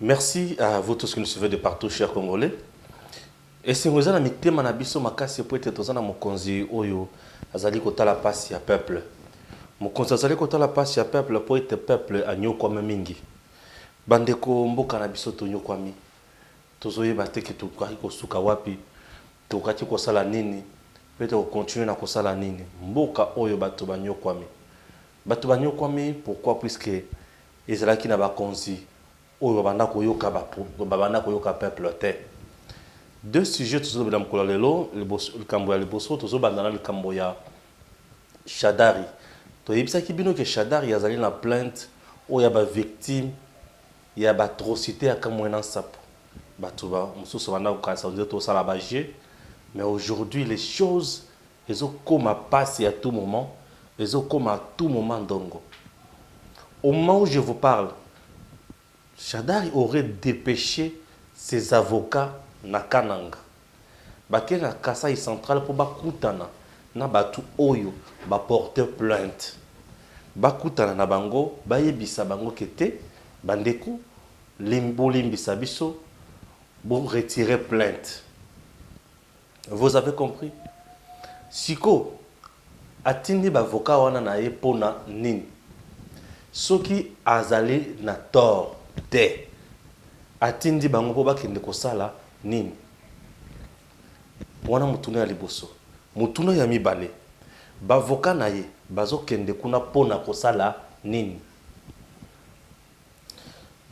Merci à vous tous qui nous suivez de partout, chers Congolais. Et si vous avez un thème à biso makasi pour être dans un mokonzi oyo azali kotala pasi ya peuple. Mokonzi azali kotala pasi ya peuple pour être peuple a nyokwami mingi. Bandeko mboka na biso to nyokwami. Tozoyeba te ke tokaki kosuka wapi, tokaki kosala nini, peut-être continuer na kosala nini. Mboka oyo bato banyokwami. Bato banyokwami pourquoi puisque ezalaki na bakonzi oyo banda koyoka babanda koyoka peuple te. Deux sujets toujours dans le lelo, le kambo ya liboso toujours bandana le kambo ya Shadari. To yebisa ki bino ke Shadari yazali na plainte oyo ba victime ya ba atrocité ya kamwena sapo. Bato ba mususu banda ko kansa on dit to sala ba mais aujourd'hui les choses elles ont comme à passer à tout moment, elles ont comme à tout moment dongo. Au moment où je vous parle, Shadari aurait dépêché ses avocats na Kananga. Bakena Kasai central pour bakutana na batu oyo ba porter plainte. Bakutana na bango bayebisa bango kete bandeko limbisa biso bon retirer plainte. Vous avez compris? Siko atindi ba avocat wana na ye pona nini. Soki azali na tort te atindi bango po bakende kosala nini wana mutuna ya liboso mutuna ya mibale bavoka na ye bazokende kuna pona kosala nini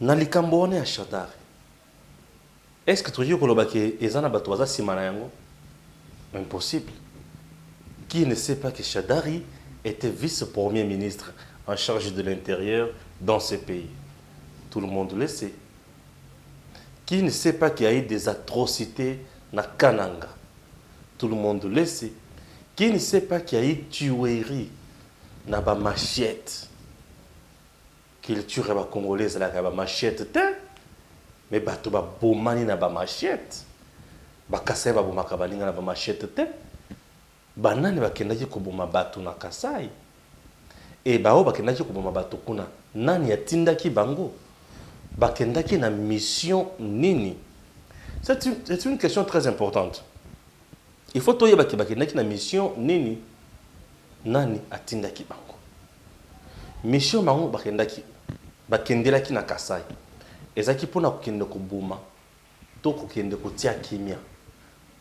na likambo wana ya Shadari. Est-ce que toyiko koloba ke ezana bato baza sima na yango? Impossible. Qui ne sait pas que Shadari était vice-premier ministre en charge de l'intérieur dans ce pays? Tout le monde le sait. Qui ne sait pas qu'il y a eu des atrocités na Kananga? Tout le monde le sait. Qui ne sait pas qu'il y a eu tuerie na ba machette? Qu'il tue ba Congolais la ba machette te? Mais bato ba bomani na ba machette. Ba Kasai ba bomaka balinga na ba machette te? Banani bakendaki koboma bato na Kasai? Et bao bakendaki koboma bato kuna nani atindaki bango? Bakendaki na mission nini? C'est une question très importante. Il faut toyeba ki bakendaki na mission nini? Nani atindaki bango? Mission bango bakendelaki na Kasai. Ezaki pona kokende koboma to kokende kotia kimia.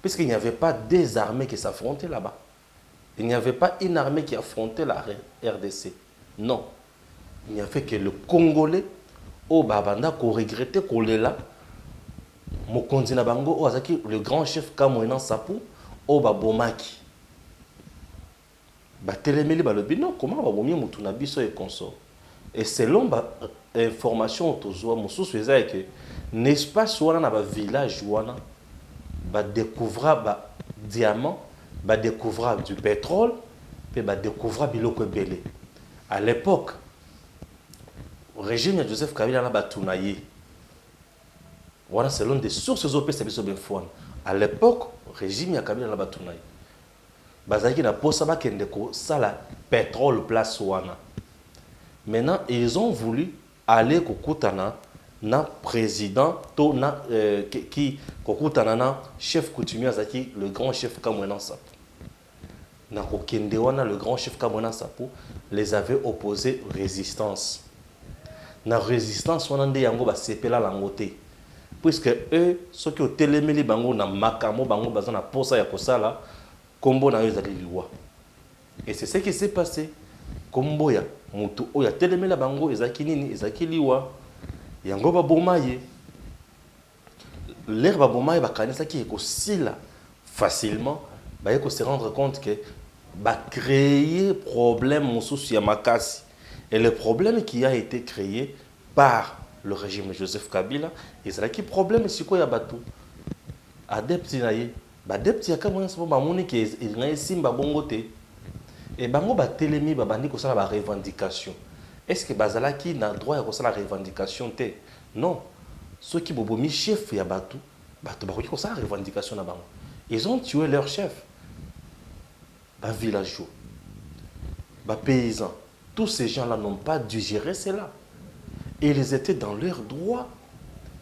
Puisqu'il n'y avait pas des armées qui s'affrontaient là-bas. Il n'y avait pas une armée qui affrontait la RDC. Non. Il n'y avait que le Congolais au babanda ko regrettait ko lela mokonzi na bango o azaki le grand chef Kamwena Sapu o babomaki ba telemeli ba lobi non comment ba bomi mutu na biso et consort. Et selon ba information tozwa mususu eza que n'est-ce pas wana na ba village wana ba découvra ba diamant, ba découvra du pétrole pe ba découvra biloko ebele. À l'époque le régime de Joseph Kabila na batunaye. Voilà selon des sources OPS biso benfouane. À l'époque, le régime ya Kabila na batunaye. Bazaki na posa ba kende ko sala pétrole place wana. Maintenant, ils ont voulu aller kokutana na président to na qui kokutana na chef coutumier azaki le grand chef Kamwena Sapu. Na kokende wana le grand chef Kamwena Sapu les avait opposé résistance. Na résistance wana nde yango ba sepela lango te puisque eux ceux qui ont telemeli bango na makamo bango baza na posa ya kosala kombo na yo ezali liwa. Et c'est ce qui s'est passé. Kombo ya mutu oya telemela bango ezaki nini ezaki liwa yango ba bomaye l'air ba bomaye ba kanisa ki ko sila facilement ba yeko se rendre compte que ba créer problème mususu ya makasi. Et le problème qui a été créé par le régime de Joseph Kabila, c'est là qui problème c'est quoi ya batu adepte na ye ba adepte ya Kamwena Sapu ba moni ke na simba bongo te et bango ba telemi ba bandi ko sala ba revendication. Est-ce que bazala ki na droit ya ko sala revendication te? Non. Ceux qui bobomi chef ya batu ba ko sala revendication na bango. Ils ont tué leur chef. Ba villageois, ba paysans. Tous ces gens-là n'ont pas dû gérer cela. Et ils étaient dans leurs droits.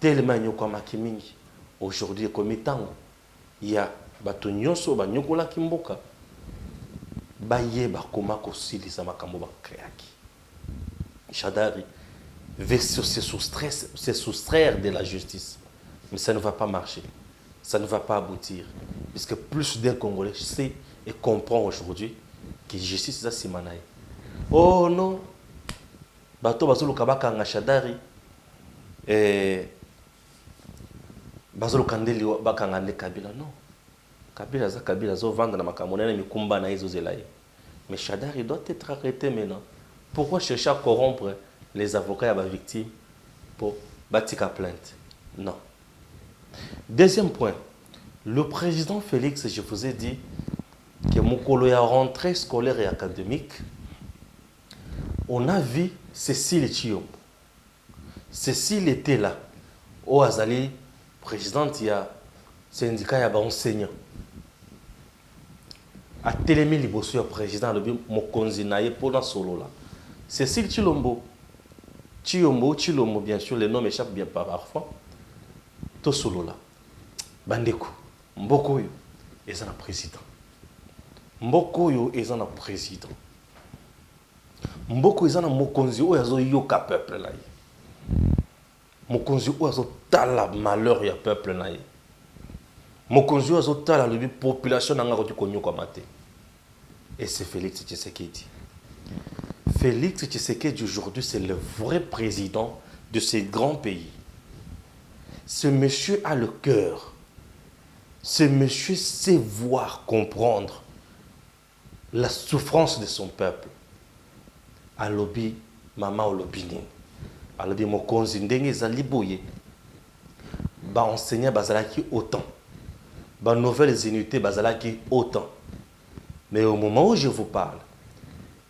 tellement nyokwamaki mingi aujourd'hui comme tango il y a bato nyonso banyokola kimboka bayeba koma kosilisa makambo bakreaki. Shadari veut se soustraire de la justice, mais ça ne va pas marcher, ça ne va pas aboutir, puisque plus d'un Congolais sait et comprend aujourd'hui que justice est simanaï. Oh non, bato bazulu kabaka nga Shadari bazulu kandeli bakanga ne Kabila non. Kabila zo vendre na makambo na mikumba na hizo zelaye. Mais Shadari doit être arrêté maintenant. Pourquoi chercher à corrompre les avocats et les victimes pour bâtir la plainte? Non. Deuxième point, le président Félix, je vous ai dit que Mokolo est rentrée scolaire et académique. On a vu Cécile Chiombo. Cécile était là. Au Azali, présidente, il y a syndicat, il y a enseignant. A télémé liboso président le mokonzi naye pour solo là. Cécile Chilombo, Chilombo bien sûr, les noms m'échappent bien parfois. To solo là. Bandeko, Mboko yo est un président. Mboko yo est un président. Mboko est un mokonzi o yazo yoka peuple là. Mokonzi o yazo tala malheur ya peuple là. Mokonzi ozo tala la population nanga ko konyo kwa mate. Et c'est Félix Tshisekedi. Félix Tshisekedi aujourd'hui c'est le vrai président de ces grands pays. Ce monsieur a le cœur. Ce monsieur sait voir, comprendre la souffrance de son peuple. Alobi mama olobini. Alobi mokonzi ndenge ezali boye. Ba enseignant bazalaki autant. Ba nouvelles unités bazalaki autant. Mais au moment où je vous parle,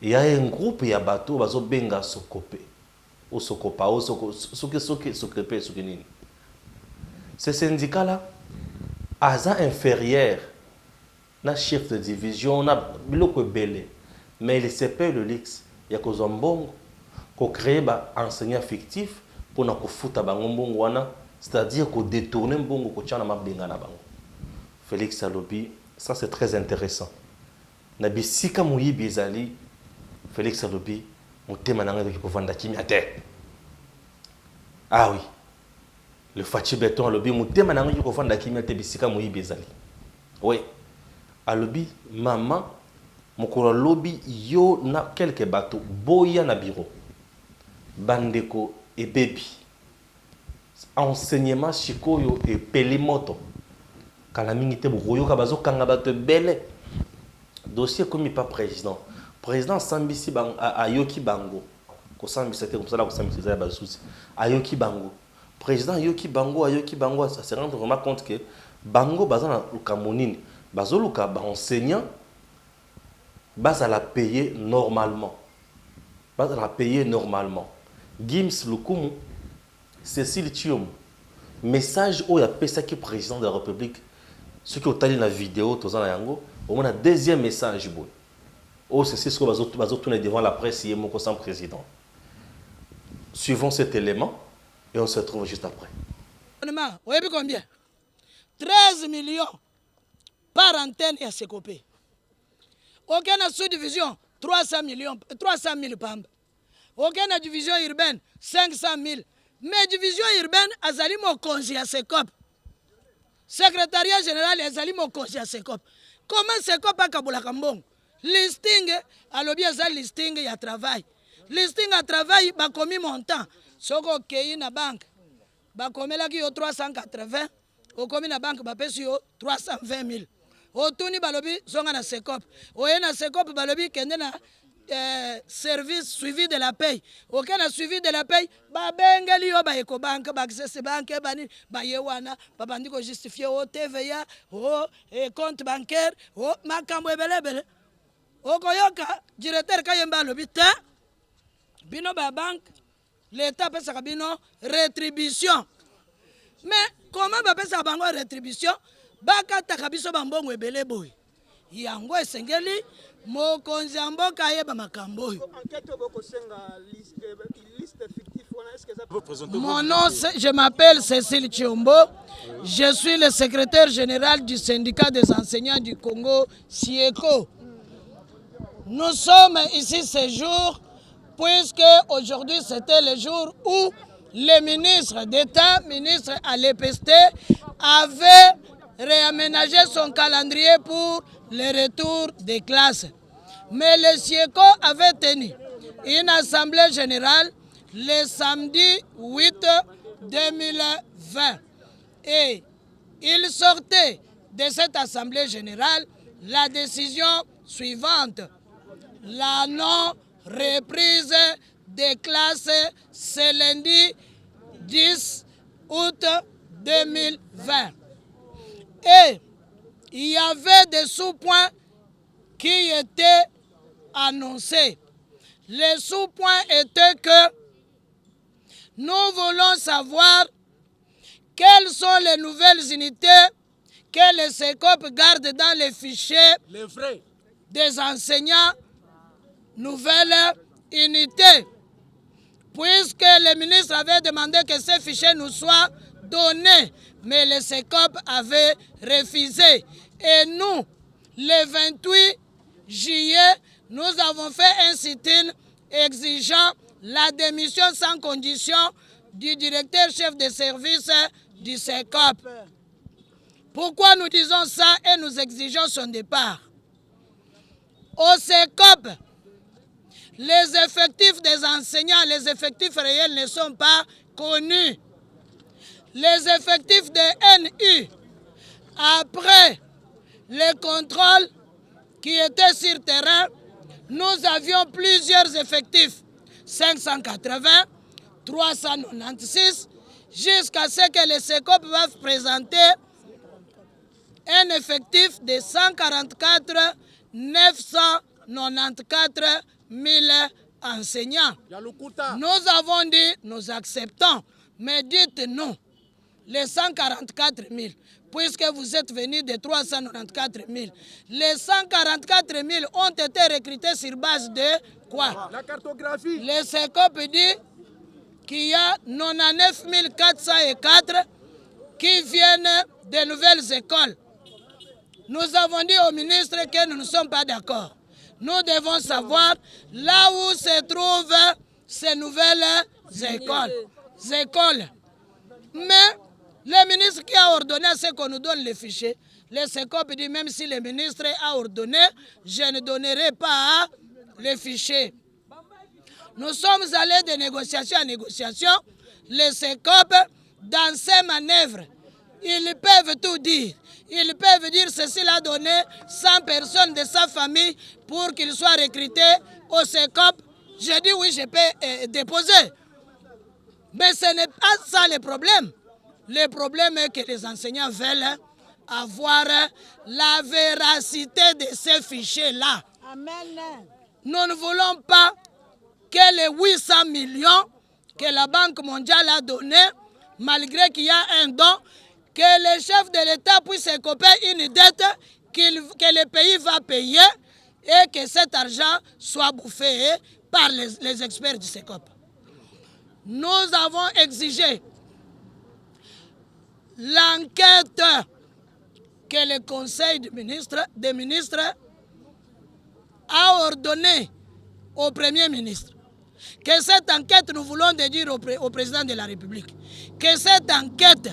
il y a un groupe, il y a bateau, bazo benga sokopé. Ou sokopa, ou sokopé, sokenini. Ce syndicat-là, asa inférieur, na chef de division, na biloko belé. Mais il s'appelle le Lix. Il y a cause mbongo, qu'on crée ba enseignant fictif pour na kofuta bango mbongo wana, c'est-à-dire qu'on détourne mbongo ko tchana mabenga na bango. Félix Alobi, ça c'est très intéressant. Nabi sika muyibi ezali Félix Alobi mutema nanga ki kovanda kimia te. Ah oui. Le Fachi Béton Alobi mutema nanga ki kovanda kimia te bisika muyibi ezali. Oui. Alobi maman mokolo lobi yo na quelques bateaux boya na bureau. Bandeko et baby. Enseignement chikoyo et pelimoto. Kalamingite buroyoka bazo kanga bato bele. Dossier comme pas président. Président Sambisi bang Ayoki Bango. Ko Sambisi c'était comme ça là ko Sambisi za ba souci. Ayoki Bango. Président Ayoki Bango ça se rend vraiment compte que Bango bazana lukamonini. Bazo luka ba enseignant bas à la payer normalement. Bas à la payer normalement. Gims Lukumu Cécile Chiombo. Message où il y a pesaki président de la République. Ceux qui ont tali la vidéo tozana yango. On a un deuxième message. Oh, c'est ce que va tourner devant la presse et mon consent président. Suivons cet élément et on se retrouve juste après. Vous avez combien? 13 millions par antenne et à Sekopé. Aucune sous-division, 300 000 pambes. Aucune division urbaine, 500 000. Mais division urbaine, Azali mon congé à Sekop. Secrétariat général, Azali mon congé à Sekop. Comment Sekop a Kaboula Kambong? Listing, alobi aza listing ya travail. Listing à travail, ba komi montant. Soko kei na banque. Ba komela ki yo 380. O komi na banque ba pesi yo 320 000. O tuni balobi zonga na Sekop. O na Sekop balobi kende na service suivi de la paye. Aucun suivi de la paye. Ba bengeli yo ba Ecobank, ba Access Bank, ba yewana, ba bandi ko justifier o TVA, o compte bancaire, o makambo ebelebele. Okoyoka directeur Kayemba lobita bino ba banque l'état pesa bino rétribution. Mais comment ba pesa bango rétribution? Ba kata biso bambongo ebele boy. Yango esengeli mokonzi mboka yeba makambo. Enquête boko senga liste fictif wana Mon nom, je m'appelle Cécile Chiombo. Je suis le secrétaire général du syndicat des enseignants du Congo, SIECO. Nous sommes ici ce jour, puisque aujourd'hui c'était le jour où le ministre d'État, ministre à l'EPST, avait réaménagé son calendrier pour le retour des classes. Mais le SIECO avait tenu une assemblée générale le samedi 8 2020. Et il sortait de cette assemblée générale la décision suivante: la non-reprise des classes ce lundi 10 août 2020. Et il y avait des sous-points qui étaient annoncés. Les sous-points étaient que nous voulons savoir quelles sont les nouvelles unités que le SECOP garde dans les fichiers des enseignants, nouvelles unités. Puisque le ministre avait demandé que ces fichiers nous soient donnés, mais le SECOP avait refusé. Et nous, le 28 juillet, nous avons fait un sit-in exigeant la démission sans condition du directeur chef de service du SECOP. Pourquoi nous disons ça et nous exigeons son départ? Au SECOP, les effectifs des enseignants, les effectifs réels ne sont pas connus. Les effectifs de NU, après les contrôles qui étaient sur terrain, nous avions plusieurs effectifs. 580, 396, jusqu'à ce que le SECOP va présenter un effectif de 144 994 000 enseignants. Nous avons dit, nous acceptons, mais dites-nous, les 144 000, puisque vous êtes venus de 394 000, les 144 000 ont été recrutés sur base de quoi? La cartographie. Le SECOP dit qu'il y a 99 404 qui viennent de nouvelles écoles. Nous avons dit au ministre que nous ne sommes pas d'accord. Nous devons savoir là où se trouvent ces nouvelles écoles. Mais le ministre qui a ordonné à ce qu'on nous donne les fichiers, le SECOP dit même si le ministre a ordonné, je ne donnerai pas les fichiers. Nous sommes allés de négociation en négociation. Le SECOP, dans ses manœuvres, ils peuvent tout dire. Ils peuvent dire ceci a donné 100 personnes de sa famille pour qu'il soit recruté au SECOP. J'ai dit oui, je peux déposer. Mais ce n'est pas ça le problème. Le problème est que les enseignants veulent avoir la véracité de ces fichiers-là. Nous ne voulons pas que les 800 millions que la Banque mondiale a donnés, malgré qu'il y a un don, que le chef de l'État puisse écoper une dette que le pays va payer et que cet argent soit bouffé par les experts du SECOP. Nous avons exigé l'enquête que le Conseil des ministres a ordonnée au Premier ministre. Que cette enquête, nous voulons dire au Président de la République, que cette enquête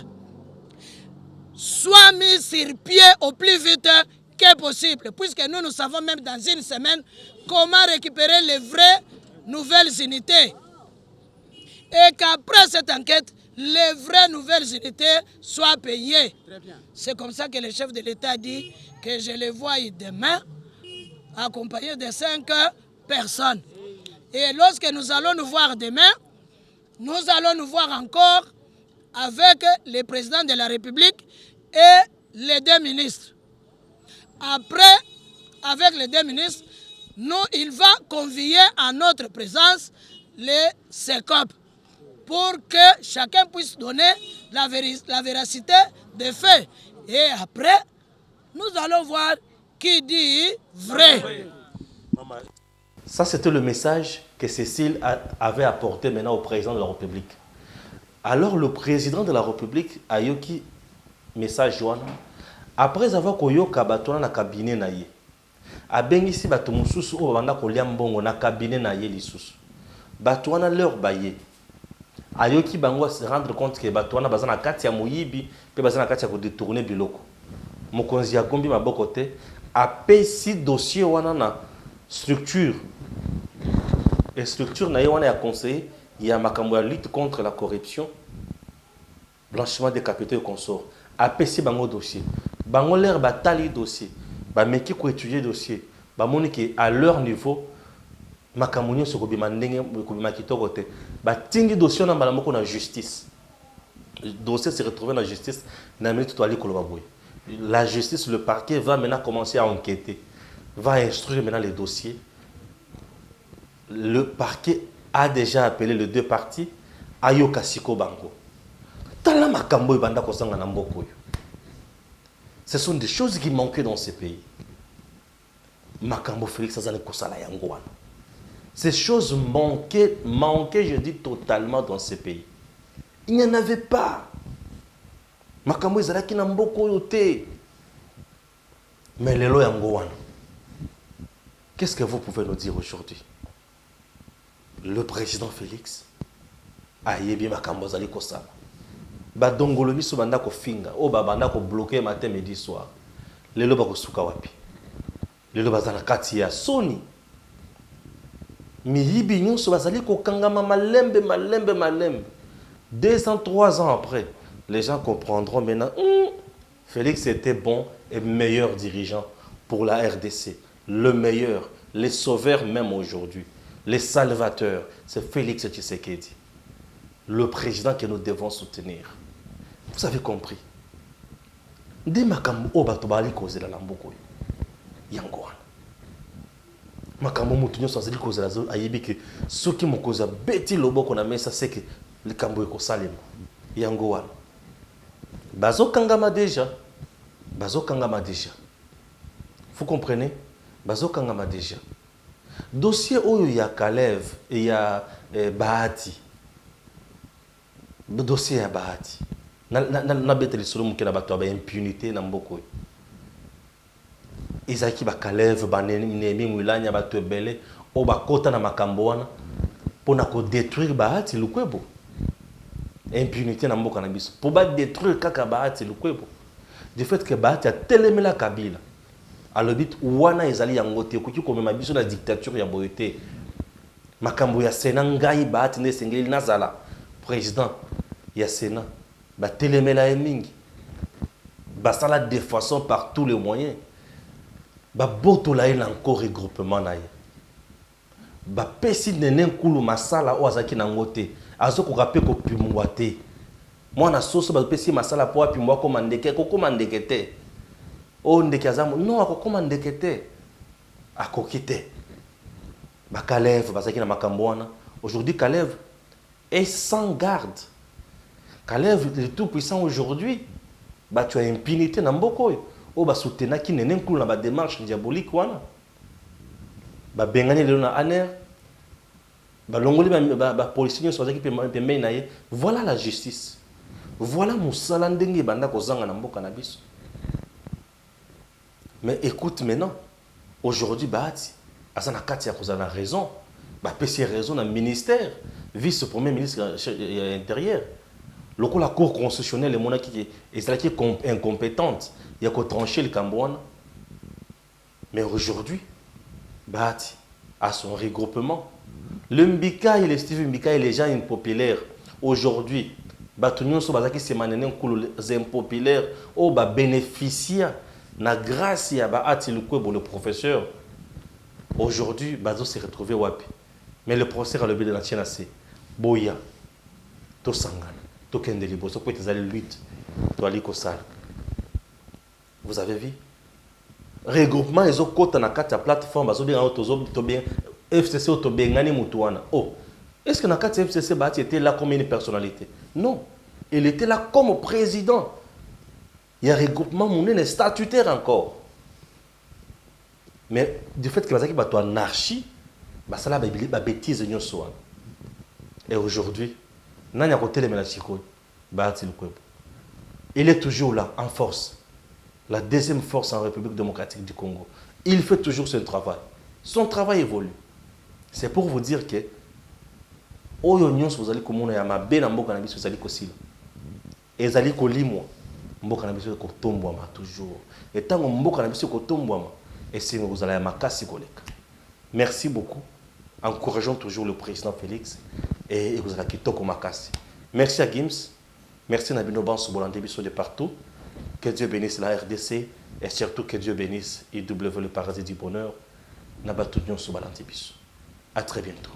soit mise sur pied au plus vite que possible, puisque nous savons même dans une semaine comment récupérer les vraies nouvelles unités. Et qu'après cette enquête, les vraies nouvelles unités soient payées. C'est comme ça que le chef de l'État dit que je les vois demain, accompagné de 5 personnes. Et lorsque nous allons nous voir demain, nous allons nous voir encore avec le président de la République et les 2 ministres. Après, avec les 2 ministres, il va convier à notre présence les SECOP pour que chacun puisse donner la véracité des faits. Et après, nous allons voir qui dit vrai. Ça, c'était le message que Cécile avait apporté maintenant au président de la République. Alors le président de la République a yoki message wana après avoir koyoka bato na cabinet na ye. Abengisi bato mususu o banda kolia mbongo na cabinet na ye lisusu. Bato wana leur baye. Ayoki bango se rendre compte que bato wana bazana kati ya moyibi pe bazana kati ya ko détourner biloko. Mokonzi ya kombi maboko te apesi dossier wana na structure. Et structure na ye wana ya conseiller ya makambo ya lutte contre la corruption, blanchiment des capitaux et consorts. Apesi bango dossier. Bango leur batali dossier. Ba meki ko étudier dossier. Ba moni que à leur niveau makambo nyonso ko bima ndenge ko bima kitoko te. Ba tingi dossier na mbala moko na justice. Le dossier se retrouve dans la justice na minute to ali koloba boy. La justice, le parquet va maintenant commencer à enquêter, va instruire maintenant les dossiers. Le parquet a déjà appelé les deux parties à Yokasiko Bango. Ce sont des choses qui manquaient dans ce pays. Makambo Félix Azale Kosala Yangoan. Ces choses manquaient, je dis totalement dans ce pays. Il n'y en avait pas. Makambo Izalaki na mboko yote. Mais lelo yangoan. Qu'est-ce que vous pouvez nous dire aujourd'hui? Le président Félix a yebi makambo zali kosala. Ba dongolo biso banda ko finga, o ba banda ko bloquer matin midi soir. Lelo ba ko suka wapi? Lelo bazana kati ya soni. Miyibi nyonso bazali ko kangama malembe. 2 ans, 3 ans après, les gens comprendront maintenant. Félix était bon et meilleur dirigeant pour la RDC. Le meilleur, les sauveurs même aujourd'hui, les salvateurs, c'est Félix Tshisekedi. Le président que nous devons soutenir. Vous avez compris. Dès makambo obatobali cause la lamboko yangoana. Makambo mutunyo sazili cause la zo ayebi que ceux qui mo cause beti loboko na mesa c'est que le kambo eko salema yangoana. Bazo kangama déjà. Vous comprenez? Bazo kangama déjà. Dossier où il y a Kalev et il y a Bahati. Le dossier à Bahati. Na bete le solo mukena bato ba impunité na mboko. Izaki ba Kalev ba nemi mulanya bato ebele o ba kota na makambo wana pona ko détruire Bahati lukwebo. Impunité na mboka na biso. Pour ba détruire kaka Bahati lukwebo. Du fait que Bahati a tellement la Kabila. À l'obit, ouana ezali yangote, kuki comme ma biso la dictature ya boyete. Makambo ya Sénat ngai Bahati ne sengeli nazala président ya Sénat. Ba tellement la mingi. Ba sala de façon par tous les moyens. Ba boto la encore regroupement na ye. Ba pesi nenen kulu masala o azaki na ngote. Azoko rapé ko pimwate. Moi na soso ba pesi masala po api mwa ko mandeke ko komandeke te. O ndeke azamu non ako komandeke te. Akokite. Ba Kalev bazaki na makambo wana. Aujourd'hui Kalev est sans garde. Kalev le tout puissant aujourd'hui. Ba tu as impunité na mboko. O ba soutenir ki nenen kulu na ba démarche diabolique wana. Ba bengani le na aner. Ba longoli ba policiers sont qui pembe na ye. Voilà la justice. Voilà Moussala ndenge banda kozanga na mboka na biso. Mais écoute maintenant, aujourd'hui Bahati, asana kati ya kozana raison, ba pesi raison na ministère, vice-premier ministre intérieur. Loko la cour constitutionnelle le monaki qui est incompétente, il y a qu'à trancher le Cambouane. Mais aujourd'hui, Bahati a son regroupement. Le Mbika et le Steve Mbika et les gens impopulaires aujourd'hui Batunyon so bazaki semanene nkulu impopulaire o ba bénéficier na grâce ya Bahati Lukwebo le professeur. Aujourd'hui bazo se retrouver wapi. Mais le professeur a le but de la tienne c'est boya to sangana to kende liboso ko ezali lutte to ali kosala. Vous avez vu regroupement ezo kota na kati ya plateforme bazo bien to bien FCC to bengani mutu wana. Oh, est-ce que Nakati FCC Bahati était là comme une personnalité? Non. Il était là comme président. Il y a un regroupement monnaie statutaire encore. Mais du fait que Bazaki bato anarchie, ça la bêtise. Et aujourd'hui, Nanya Kotel Melachiko, Bahati Lukwebo. Il est toujours là, en force. La deuxième force en République démocratique du Congo. Il fait toujours son travail. Son travail évolue. C'est pour vous dire que Oyo nyonso vous allez komona ya mabe na mboka na biso vous allez kosila. Ezali kolimwa. Mboka na biso ko tombwama toujours. Et tant que mboka na biso ko tombwama, et c'est vous allez ya makasi koleka. Merci beaucoup. Encourageons toujours le président Félix et vous allez kitoko makasi. Merci à Gims. Merci à Nabino Banso Bolande biso de partout. Que Dieu bénisse la RDC et surtout que Dieu bénisse IW le paradis du bonheur. Nabatu Nyon Sobalante biso. À très bientôt.